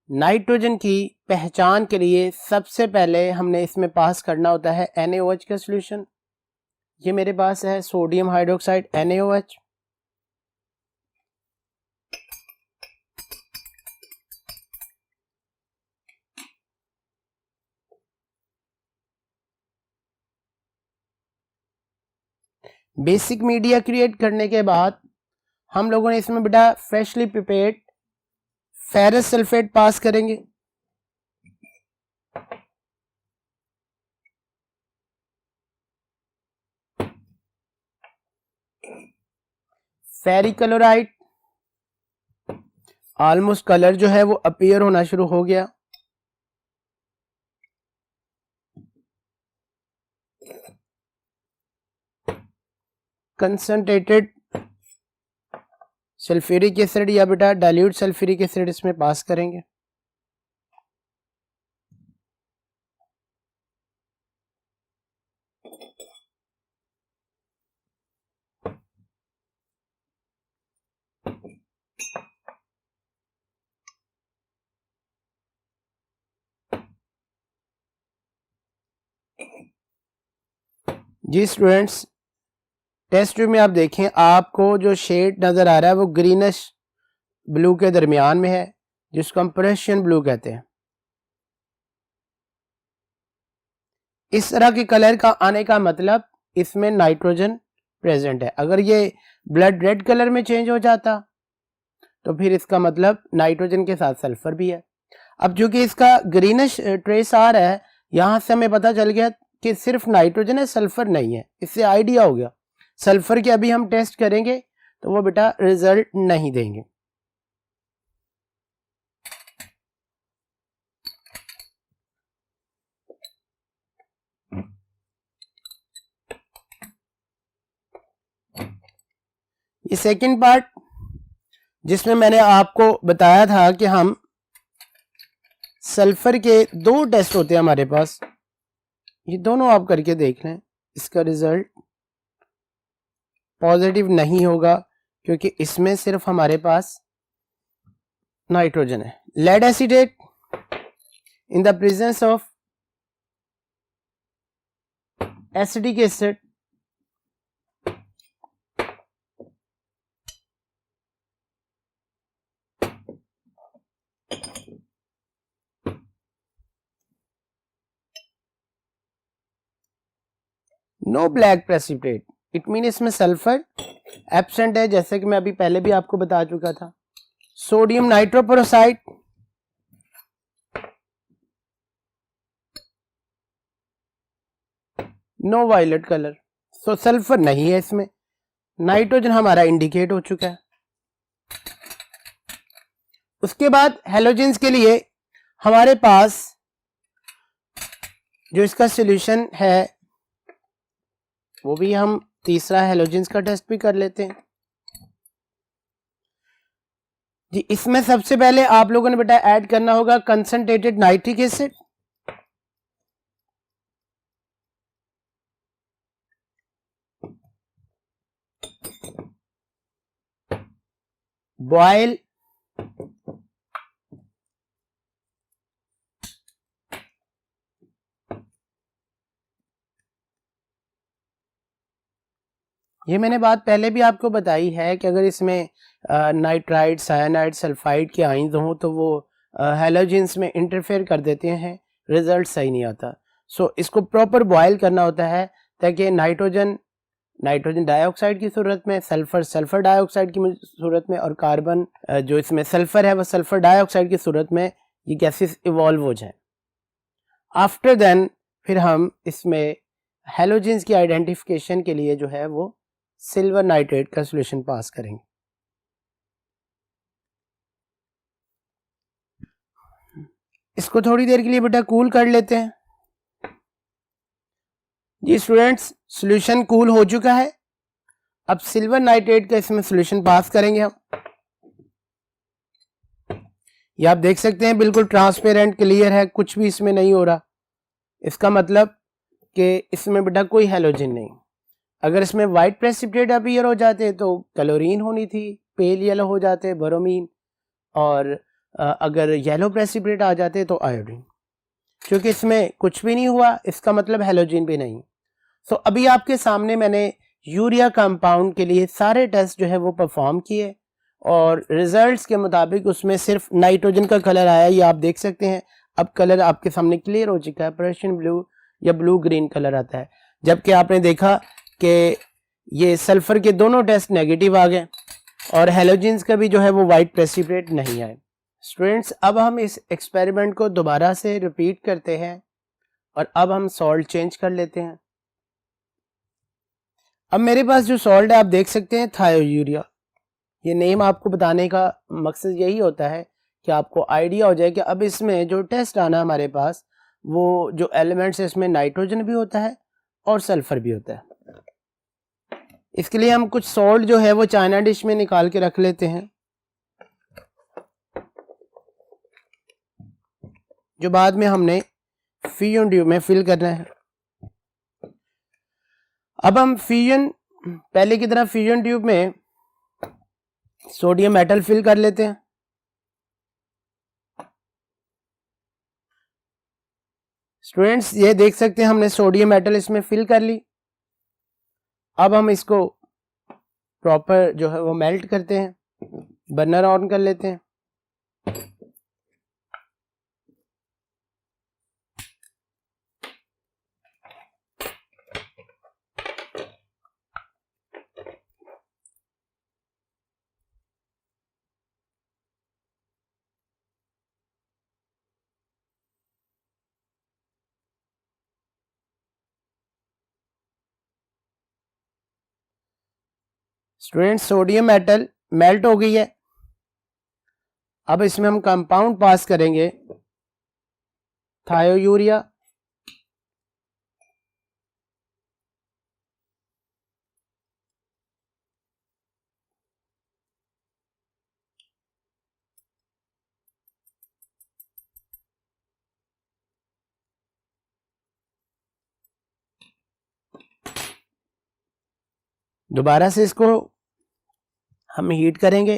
nitrogen की पहचान के लिए सबसे पहले हमने इसमें पास करना होता है NaOH का सोल्यूशन। ये मेरे पास है sodium hydroxide NaOH। Basic media create करने के बाद हम लोगों ने इसमें बेटा फ्रेशली प्रिपेयर्ड फेरस सल्फेट पास करेंगे। फेरिक क्लोराइड ऑलमोस्ट कलर जो है वो अपीयर होना शुरू हो गया। कंसंट्रेटेड सल्फ्यूरिक एसिड या बेटा डाइल्यूट सल्फ्यूरिक एसिड इसमें पास करेंगे। जी स्टूडेंट्स, टेस्ट ट्यूब में आप देखें आपको जो शेड नजर आ रहा है वो ग्रीनिश ब्लू के दरमियान में है जिसको हम प्रेशियन ब्लू कहते हैं। इस तरह के कलर का आने का मतलब इसमें नाइट्रोजन प्रेजेंट है। अगर ये ब्लड रेड कलर में चेंज हो जाता तो फिर इसका मतलब नाइट्रोजन के साथ सल्फर भी है। अब चूंकि इसका ग्रीनिश ट्रेस आ रहा है यहाँ से हमें पता चल गया कि सिर्फ नाइट्रोजन है, सल्फर नहीं है। इससे आइडिया हो गया सल्फर के अभी हम टेस्ट करेंगे तो वो बेटा रिजल्ट नहीं देंगे। ये सेकंड पार्ट जिसमें मैंने आपको बताया था कि हम सल्फर के 2 टेस्ट होते हैं हमारे पास, ये दोनों आप करके देख लें, इसका रिजल्ट पॉजिटिव नहीं होगा क्योंकि इसमें सिर्फ हमारे पास नाइट्रोजन है। Lead acetate in the presence of acidic acid no black precipitate, it mean इसमें सल्फर एब्सेंट है, जैसे कि मैं अभी पहले भी आपको बता चुका था। सोडियम नाइट्रोपेरोक्साइड, नो वायलेट कलर, सो सल्फर नहीं है इसमें। नाइट्रोजन हमारा इंडिकेट हो चुका है। उसके बाद हेलोजेंस के लिए हमारे पास जो इसका सॉल्यूशन है वो भी हम तीसरा हेलोजेंस का टेस्ट भी कर लेते हैं जी। इसमें सबसे पहले आप लोगों ने बेटा ऐड करना होगा कंसंट्रेटेड नाइट्रिक एसिड, बॉयल ये मैंने बात पहले भी आपको बताई है कि अगर इसमें नाइट्राइड, साइनाइड, सल्फाइड के आइंस हों तो वो हेलोजेंस में इंटरफेयर कर देते हैं, रिजल्ट सही नहीं आता। सो इसको प्रॉपर बॉयल करना होता है ताकि नाइट्रोजन डाइऑक्साइड की सूरत में, सल्फर डाइऑक्साइड की सूरत में और कार्बन जो इसमें सल्फर है वो सल्फर डाइऑक्साइड की सूरत में ये गैसेस इवॉल्व हो जाए। आफ्टर देन फिर हम इसमें हेलोजेंस की आइडेंटिफिकेशन के लिए जो है वो सिल्वर नाइट्रेट का सॉल्यूशन पास करेंगे। इसको थोड़ी देर के लिए बेटा कूल कर लेते हैं जी। स्टूडेंट्स सॉल्यूशन कूल हो चुका है, अब सिल्वर नाइट्रेट का इसमें सॉल्यूशन पास करेंगे हम। ये आप देख सकते हैं बिल्कुल ट्रांसपेरेंट क्लियर है, कुछ भी इसमें नहीं हो रहा। इसका मतलब कि इसमें बेटा कोई हेलोजन नहीं। अगर इसमें वाइट प्रेसिपिटेट अपीयर हो जाते तो क्लोरीन होनी थी, पेल येलो हो जाते ब्रोमीन, और अगर येलो प्रेसिपिटेट आ जाते तो आयोडीन। क्योंकि इसमें कुछ भी नहीं हुआ इसका मतलब हेलोजन भी नहीं। सो अभी आपके सामने मैंने यूरिया कंपाउंड के लिए सारे टेस्ट जो है वो परफॉर्म किए और रिजल्ट्स के मुताबिक उसमें सिर्फ नाइट्रोजन का कलर आया, ये आप देख सकते हैं। अब कलर आपके सामने क्लियर हो चुका है, पर्शियन ब्लू या ब्लू ग्रीन कलर आता है। जबकि आपने देखा कि ये सल्फर के दोनों टेस्ट नेगेटिव आ गए और हेलोजेंस का भी जो है वो वाइट प्रेसिपिटेट नहीं आए। स्टूडेंट्स अब हम इस एक्सपेरिमेंट को दोबारा से रिपीट करते हैं और अब हम सॉल्ट चेंज कर लेते हैं। अब मेरे पास जो सॉल्ट है आप देख सकते हैं थायोयूरिया। ये नेम आपको बताने का मकसद यही होता है कि आपको आइडिया हो जाए कि अब इसमें जो टेस्ट आना हमारे पास वो जो एलिमेंट्स है इसमें नाइट्रोजन भी होता है और सल्फर भी होता है। इसके लिए हम कुछ सॉल्ट जो है वो चाइना डिश में निकाल के रख लेते हैं, जो बाद में हमने फ्यूजन ट्यूब में फिल करना है। अब हम पहले की तरह फ्यूजन ट्यूब में सोडियम मेटल फिल कर लेते हैं। स्टूडेंट्स ये देख सकते हैं हमने सोडियम मेटल इसमें फिल कर ली। अब हम इसको प्रॉपर जो है वो मेल्ट करते हैं, बर्नर ऑन कर लेते हैं। स्टूडेंट सोडियम मेटल मेल्ट हो गई है। अब इसमें हम कंपाउंड पास करेंगे थायोयूरिया, दोबारा से इसको हम हीट करेंगे।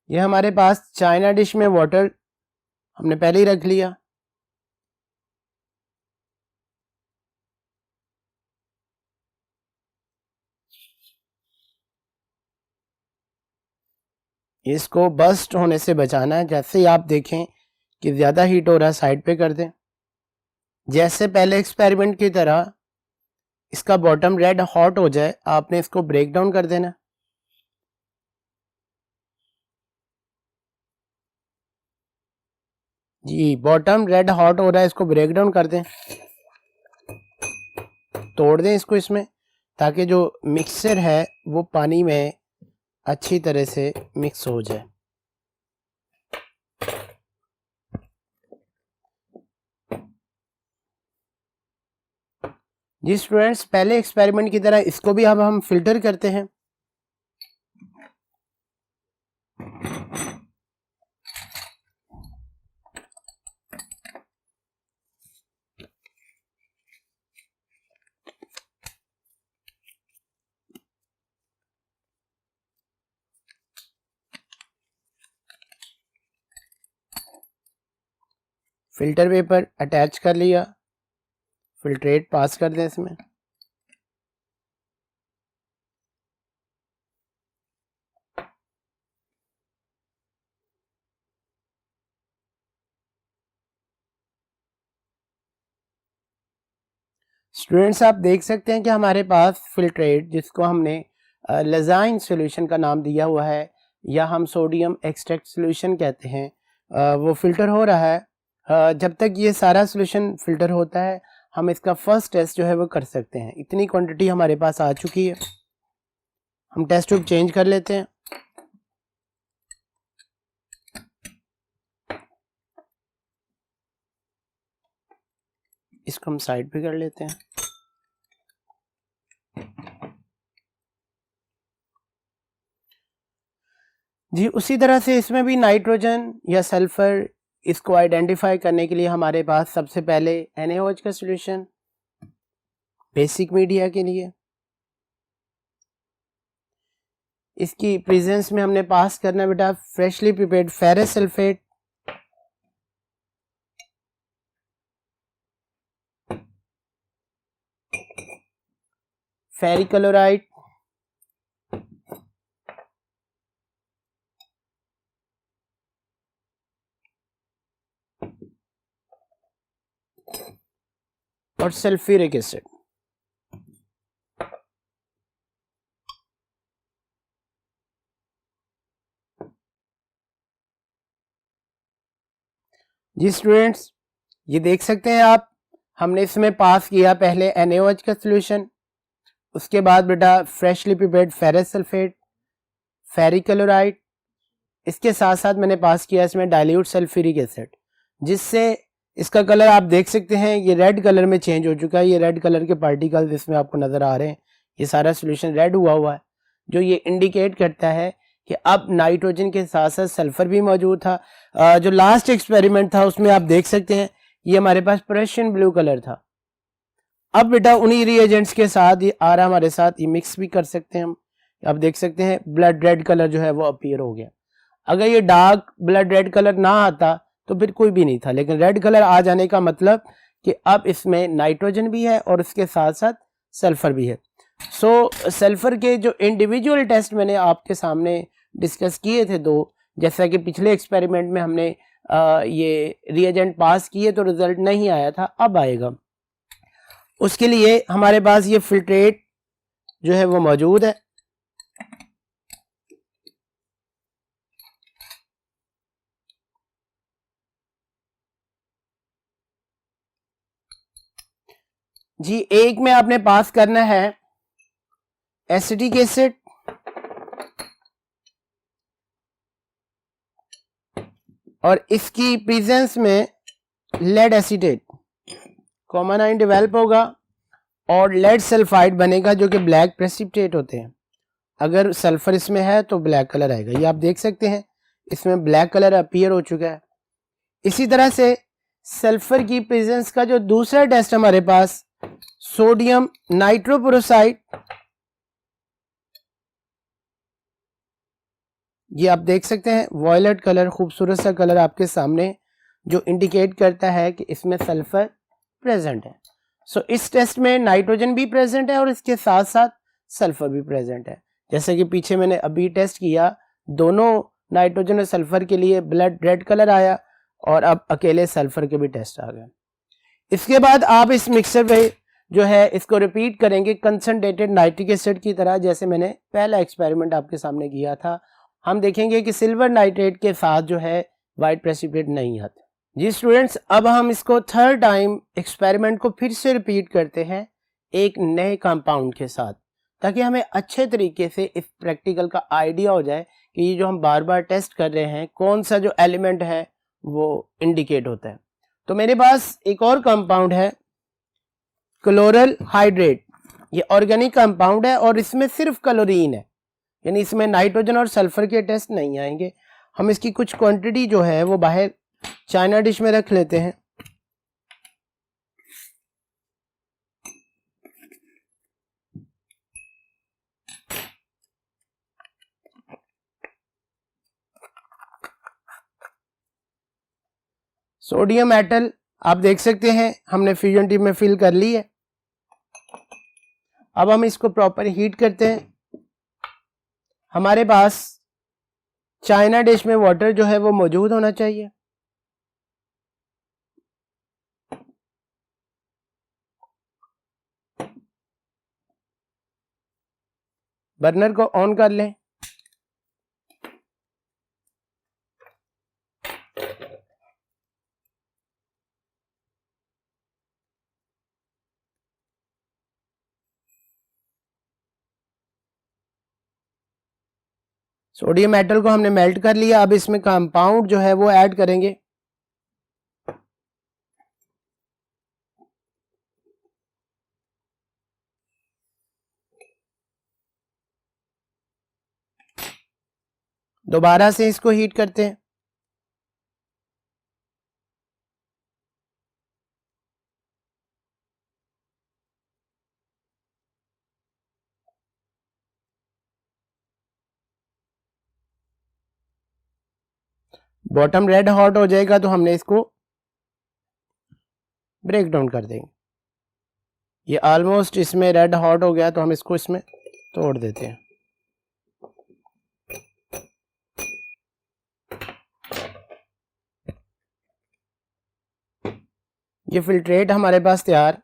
ये हमारे पास चाइना डिश में वाटर हमने पहले ही रख लिया। इसको बस्ट होने से बचाना है। जैसे ही आप देखें कि ज़्यादा हीट हो रहा है, साइड पे कर दें। जैसे पहले एक्सपेरिमेंट की तरह इसका बॉटम रेड हॉट हो जाए, आपने इसको ब्रेक डाउन कर देना। जी, बॉटम रेड हॉट हो रहा है, इसको ब्रेक डाउन कर दें, तोड़ दें इसको इसमें, ताकि जो मिक्सचर है वो पानी में अच्छी तरह से मिक्स हो जाए। जी स्टूडेंट्स, पहले एक्सपेरिमेंट की तरह इसको भी अब हम फिल्टर करते हैं। फिल्टर पेपर अटैच कर लिया, फिल्ट्रेट पास कर दें इसमें। स्टूडेंट्स, आप देख सकते हैं कि हमारे पास फिल्ट्रेट, जिसको हमने लजाइन सॉल्यूशन का नाम दिया हुआ है या हम सोडियम एक्सट्रैक्ट सॉल्यूशन कहते हैं, वो फिल्टर हो रहा है। जब तक ये सारा सॉल्यूशन फिल्टर होता है, हम इसका फर्स्ट टेस्ट जो है वो कर सकते हैं। इतनी क्वांटिटी हमारे पास आ चुकी है। हम टेस्ट ट्यूब चेंज कर लेते हैं। इसको हम साइड पे कर लेते हैं। जी, उसी तरह से इसमें भी नाइट्रोजन या सल्फर, इसको आइडेंटिफाई करने के लिए हमारे पास सबसे पहले NaOH का सॉल्यूशन बेसिक मीडिया के लिए, इसकी प्रेजेंस में हमने पास करना बेटा freshly prepared ferrous sulphate, ferric chloride, और सल्फ्यूरिक एसिड। जी स्टूडेंट्स, ये देख सकते हैं आप, हमने इसमें पास किया पहले NaOH का सॉल्यूशन, उसके बाद बेटा freshly prepared ferrous sulphate, ferric chloride, इसके साथ साथ मैंने पास किया इसमें डाइल्यूट सल्फ्यूरिक एसिड, जिससे इसका कलर आप देख सकते हैं ये रेड कलर में चेंज हो चुका है। ये रेड कलर के पार्टिकल्स इसमें आपको नजर आ रहे हैं। ये सारा सॉल्यूशन रेड हुआ है, जो ये इंडिकेट करता है कि अब नाइट्रोजन के साथ साथ सल्फर भी मौजूद था। जो लास्ट एक्सपेरिमेंट था उसमें आप देख सकते हैं ये हमारे पास पर्शियन ब्लू कलर था। अब बेटा उन्हीं रिएजेंट्स के साथ ये आ रहा हमारे साथ, ये मिक्स भी कर सकते हैं हम। आप देख सकते हैं ब्लड रेड कलर जो है वो अपीयर हो गया। अगर ये डार्क ब्लड रेड कलर ना आता तो फिर कोई भी नहीं था, लेकिन रेड कलर आ जाने का मतलब कि अब इसमें नाइट्रोजन भी है और उसके साथ साथ सल्फर भी है। सो सल्फर के जो इंडिविजुअल टेस्ट मैंने आपके सामने डिस्कस किए थे दो, जैसा कि पिछले एक्सपेरिमेंट में हमने ये रिएजेंट पास किए तो रिजल्ट नहीं आया था, अब आएगा। उसके लिए हमारे पास ये फिल्ट्रेट जो है वो मौजूद है। जी, एक में आपने पास करना है एसिटिक एसिड और इसकी प्रेजेंस में lead acetate common ion develop होगा और लेड सल्फाइड बनेगा जो कि ब्लैक प्रेसिपिटेट होते हैं। अगर सल्फर इसमें है तो ब्लैक कलर आएगा। ये आप देख सकते हैं इसमें ब्लैक कलर अपीयर हो चुका है। इसी तरह से सल्फर की प्रेजेंस का जो दूसरा टेस्ट हमारे पास सोडियम नाइट्रोपोरोसाइड, ये आप देख सकते हैं वॉयलेट कलर, खूबसूरत सा कलर आपके सामने जो इंडिकेट करता है कि इसमें सल्फर प्रेजेंट है। सो इस टेस्ट में नाइट्रोजन भी प्रेजेंट है और इसके साथ साथ सल्फर भी प्रेजेंट है। जैसे कि पीछे मैंने अभी टेस्ट किया, दोनों नाइट्रोजन और सल्फर के लिए ब्लड रेड कलर आया और अब अकेले सल्फर के भी टेस्ट आ गए। इसके बाद आप इस मिक्सर में जो है इसको रिपीट करेंगे कंसंट्रेटेड नाइट्रिक एसिड की तरह, जैसे मैंने पहला एक्सपेरिमेंट आपके सामने किया था। हम देखेंगे कि सिल्वर नाइट्रेट के साथ जो है वाइट प्रेसिपिटेट नहीं आता। जी स्टूडेंट्स, अब हम इसको थर्ड टाइम एक्सपेरिमेंट को फिर से रिपीट करते हैं एक नए कंपाउंड के साथ, ताकि हमें अच्छे तरीके से इस प्रैक्टिकल का आइडिया हो जाए कि ये जो हम बार बार टेस्ट कर रहे हैं कौन सा जो एलिमेंट है वो इंडिकेट होता है। तो मेरे पास एक और कंपाउंड है क्लोरल हाइड्रेट। ये ऑर्गेनिक कंपाउंड है और इसमें सिर्फ क्लोरीन है, यानी इसमें नाइट्रोजन और सल्फर के टेस्ट नहीं आएंगे। हम इसकी कुछ क्वांटिटी जो है वो बाहर चाइना डिश में रख लेते हैं। सोडियम मेटल आप देख सकते हैं हमने फ्यूजन ट्यूब में फिल कर ली है। अब हम इसको प्रॉपर हीट करते हैं। हमारे पास चाइना डिश में वाटर जो है वो मौजूद होना चाहिए। बर्नर को ऑन कर लें। सोडियम मेटल को हमने मेल्ट कर लिया। अब इसमें कंपाउंड जो है वो ऐड करेंगे। दोबारा से इसको हीट करते हैं। बॉटम रेड हॉट हो जाएगा तो हमने इसको ब्रेक डाउन कर देंगे। ये ऑलमोस्ट इसमें रेड हॉट हो गया तो हम इसको इसमें तोड़ देते हैं। ये फिल्ट्रेट हमारे पास तैयार।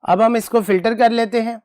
अब हम इसको फिल्टर कर लेते हैं।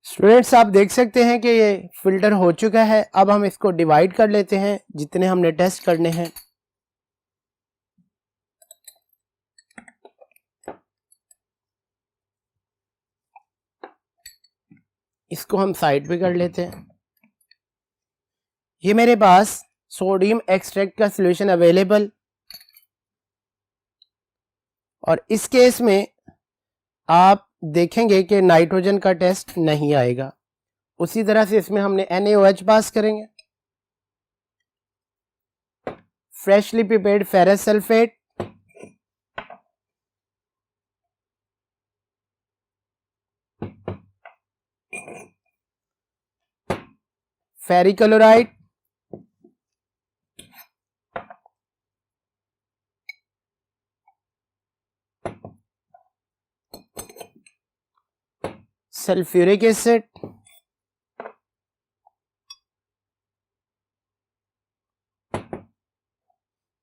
स्टूडेंट्स आप देख सकते हैं कि ये फिल्टर हो चुका है। अब हम इसको डिवाइड कर लेते हैं जितने हमने टेस्ट करने हैं। इसको हम साइड पे कर लेते हैं। ये मेरे पास सोडियम एक्सट्रैक्ट का सॉल्यूशन अवेलेबल, और इस केस में आप देखेंगे कि नाइट्रोजन का टेस्ट नहीं आएगा। उसी तरह से इसमें हमने NaOH पास करेंगे। Freshly prepared ferrous sulphate ferric chloride, sulphuric acid,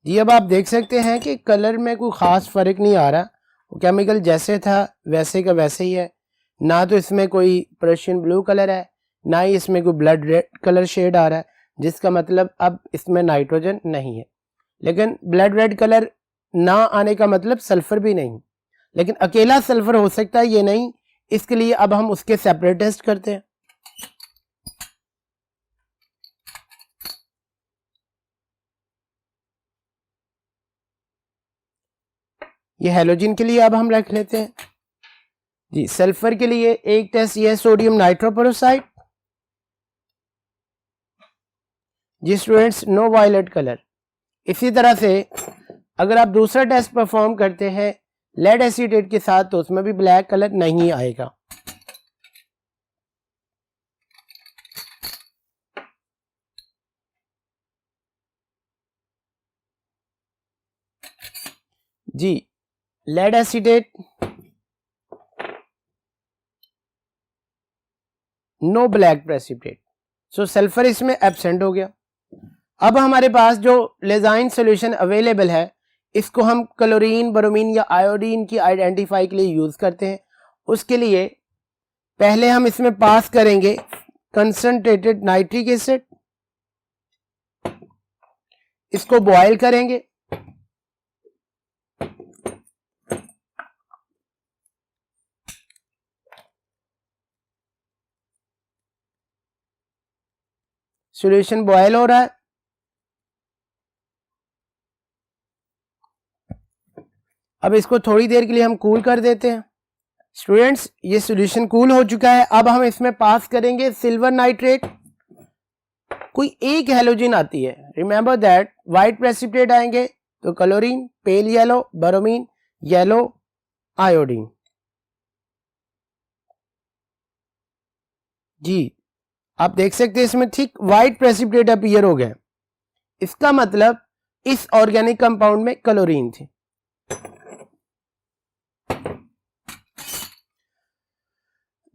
ये अब आप देख सकते हैं कि कलर में कोई ख़ास फ़र्क नहीं आ रहा, केमिकल जैसे था वैसे का वैसे ही है, ना तो इसमें कोई पर्शियन ब्लू कलर है, ना ही इसमें कोई ब्लड रेड कलर शेड आ रहा है, जिसका मतलब अब इसमें नाइट्रोजन नहीं है। लेकिन ब्लड रेड कलर ना आने का मतलब सल्फ़र भी नहीं, लेकिन अकेला सल्फ़र हो सकता है ये नहीं, इसके लिए अब हम उसके सेपरेट टेस्ट करते हैं। ये हैलोजन के लिए अब हम रख लेते हैं जी। सल्फर के लिए एक टेस्ट ये है सोडियम नाइट्रोपेरोक्साइड, जी स्टूडेंट्स, नो वायलेट कलर। इसी तरह से अगर आप दूसरा टेस्ट परफॉर्म करते हैं लेड एसीटेट के साथ तो उसमें भी ब्लैक कलर नहीं आएगा। जी lead acetate, no black precipitate, so sulphur इसमें एब्सेंट हो गया। अब हमारे पास जो लेजाइन सॉल्यूशन अवेलेबल है इसको हम क्लोरीन, ब्रोमीन या आयोडीन की आइडेंटिफाई के लिए यूज करते हैं। उसके लिए पहले हम इसमें पास करेंगे कंसंट्रेटेड नाइट्रिक एसिड, इसको बॉयल करेंगे, सॉल्यूशन बॉयल हो रहा है। अब इसको थोड़ी देर के लिए हम कूल कर देते हैं। स्टूडेंट्स ये सॉल्यूशन कूल हो चुका है। अब हम इसमें पास करेंगे सिल्वर नाइट्रेट, कोई एक हैलोजन आती है, रिमेंबर दैट, व्हाइट प्रेसिपिटेट आएंगे तो chlorine, pale yellow bromine, yellow iodine. जी आप देख सकते हैं इसमें ठीक व्हाइट प्रेसिपिटेट अपीयर हो गए, इसका मतलब इस ऑर्गेनिक कंपाउंड में क्लोरीन थी।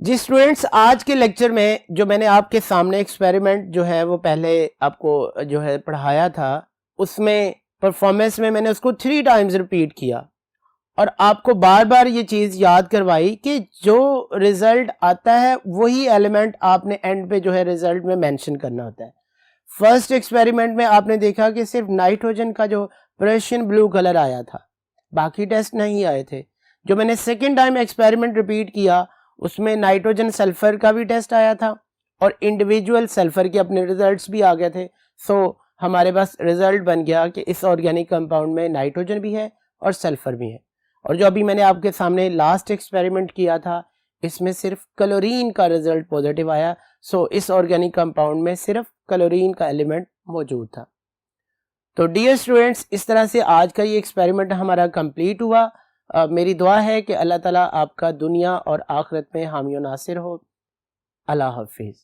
जी स्टूडेंट्स आज के लेक्चर में जो मैंने आपके सामने एक्सपेरिमेंट जो है वो पहले आपको जो है पढ़ाया था, उसमें परफॉर्मेंस में मैंने उसको 3 टाइम्स रिपीट किया और आपको बार बार ये चीज़ याद करवाई कि जो रिजल्ट आता है वही एलिमेंट आपने एंड पे जो है रिजल्ट में मेंशन करना होता है। फर्स्ट एक्सपेरिमेंट में आपने देखा कि सिर्फ नाइट्रोजन का जो पर्शियन ब्लू कलर आया था, बाकी टेस्ट नहीं आए थे। जो मैंने सेकेंड टाइम एक्सपेरिमेंट रिपीट किया उसमें नाइट्रोजन सल्फर का भी टेस्ट आया था और इंडिविजुअल सल्फर के अपने रिजल्ट्स भी आ गए थे। सो हमारे पास रिजल्ट बन गया कि इस ऑर्गेनिक कंपाउंड में नाइट्रोजन भी है और सल्फर भी है। और जो अभी मैंने आपके सामने लास्ट एक्सपेरिमेंट किया था इसमें सिर्फ क्लोरीन का रिजल्ट पॉजिटिव आया। सो इस ऑर्गेनिक कंपाउंड में सिर्फ क्लोरीन का एलिमेंट मौजूद था। तो डियर स्टूडेंट्स इस तरह से आज का ये एक्सपेरिमेंट हमारा कंप्लीट हुआ। मेरी दुआ है कि अल्लाह ताला आपका दुनिया और आखिरत में हामी और नासिर हो। अल्लाह हाफिज़।